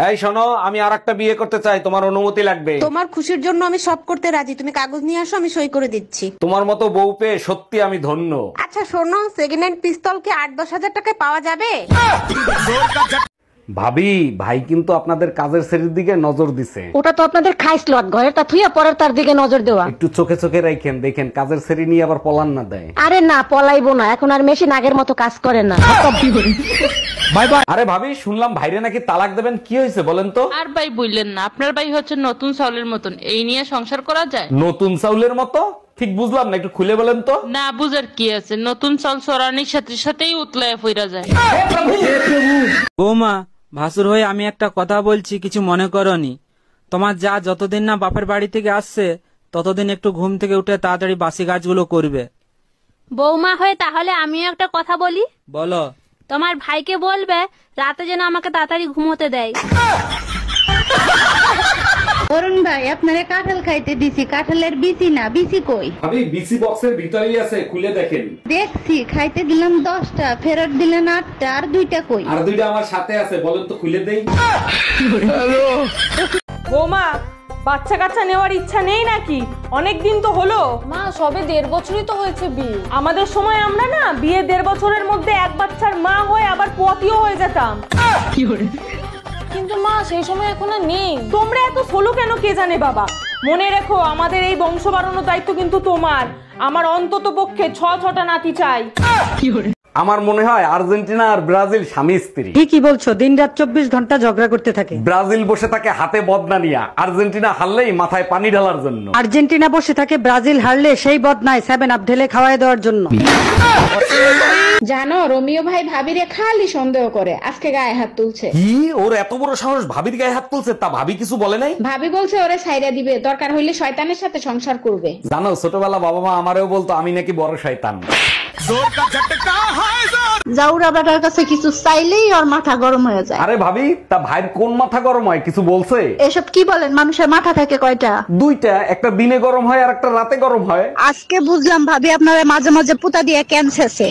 এই শোনো, আমি আরেকটা বিয়ে করতে চাই, তোমার অনুমতি লাগবে। তোমার খুশির জন্য আমি সব করতে রাজি, তুমি কাগজ নিয়ে আসো, আমি সই করে দিচ্ছি। তোমার মতো বউ পেয়ে সত্যি আমি ধন্য। আচ্ছা শোনো, সেকেন্ড হ্যান্ড পিস্তল কি 8-10 হাজার টাকায় পাওয়া যাবে? ভাবি, ভাই কিন্তু আপনাদের কাজের শ্রেণীর দিকে নজর দিছে। ওটা তো আপনাদের খাইসলত, ঘরের তা থুইয়া পরের তার দিকে নজর দেওয়া। একটু চোখে চোখে রাখেন, দেখেন কাজের শ্রেণী নিয়ে আবার পলান না দেয়। আরে না, পলাইবো না, এখন আর মেশিন আগের মতো কাজ করে না। Bye bye. আরে ভাবি, শুনলাম ভাইরে নাকি তালাক দেবেন, কি হয়েছে বলেন তো? আর ভাই বললেন না, আপনার ভাই হচ্ছে নতুন চাউলের মতন, এই নিয়ে সংসার করা যায়? নতুন চাউলের মতো? ঠিক বুঝলাম না, একটু খুলে বলেন তো। না বুঝার কি আছে, নতুন চাল চড়ানির সাথে সাথেই উতলায় ফিরা যায়। বৌমা, ভাসুর হয়ে আমি একটা কথা বলছি, কিছু মনে করনি। তোমার যা যতদিন না বাপের বাড়ি থেকে আসছে ততদিন একটু ঘুম থেকে উঠে তাড়াতাড়ি বাসি কাজগুলো করবে। বৌমা হয়ে তাহলে আমিও একটা কথা বলি। বলো। তোমার ভাইকে বলবে রাতে যেন আমাকে তাড়াতাড়ি ঘুমোতে দেয়। অরুণ ভাই, আপনারে কাঁঠাল খাইতে দিছি, কাঁঠালের বিচি না, বিচি কই? ভাবি, বিসি বক্সের ভিতরেই আছে, খুলে দেখেন। দেখছি, খাইতে দিলাম 10টা, ফেরত দিলেন 8টা, আর 2টা কই? আর 2টা আমার সাথে আছে, বলেন তো খুলে দেই। বৌমা, বাচ্চা কাচ্চা নেওয়ার ইচ্ছা নেই নাকি? অনেক দিন তো হলো। মা, সবে 1.5 বছরই তো হয়েছে বিয়ে। আমাদের সময় আমরা না বিয়ে 1.5 বছরের মধ্যে এক বাচ্চার মা হয়ে আবার পতিও হয়ে যেতাম। কিন্তু মা, সেই সময় এখন আর নেই। তোমরা এত সোলো কেন কে জানে বাবা। মনে রেখো, আমাদের এই বংশ বাড়ানোর দায়িত্ব কিন্তু তোমার। আমার অন্তত পক্ষে 6টা নাতি চাই। আমার মনে হয় আর্জেন্টিনা আর ব্রাজিল স্বামী স্ত্রী। ঠিকই বলছো, দিন রাত 24 ঘন্টা ঝগড়া করতে থাকে। ব্রাজিল বসে থাকে হাতে বদনা নিয়া, আর্জেন্টিনা হারলেই মাথায় পানি ঢালার জন্য। আর্জেন্টিনা বসে থাকে ব্রাজিল হারলে সেই বদনায় 7 আপ ঢেলে খাওয়াই দেওয়ার জন্য। জানো, রোমিও ভাই ভাবিরে খালি সন্দেহ করে, আজকে গায়ে হাত তুলছে। কি, ওর এত বড় সাহস ভাবির গায়ে হাত তুলছে? তা ভাবি কিছু বলে নাই? ভাবি বলছে ওরে ছাইরা দিবে, দরকার হইলে শয়তানের সাথে সংসার করবে। জানো, ছোটবেলা বাবা মা আমারেও বলতো আমি নাকি বড় শয়তান। জাউরা বেটার কাছে কিছু চাইলেই ওর মাথা গরম হয়ে যায়। আরে ভাবি, তা ভাইয়ের কোন মাথা গরম হয়, কিছু বলছে? এসব কি বলেন, মানুষের মাথা থাকে কয়টা? 2টা, একটা দিনে গরম হয় আর একটা রাতে গরম হয়। আজকে বুঝলাম ভাবি আপনারা মাঝে মাঝে পুতা দিয়ে ক্যান্সারছে।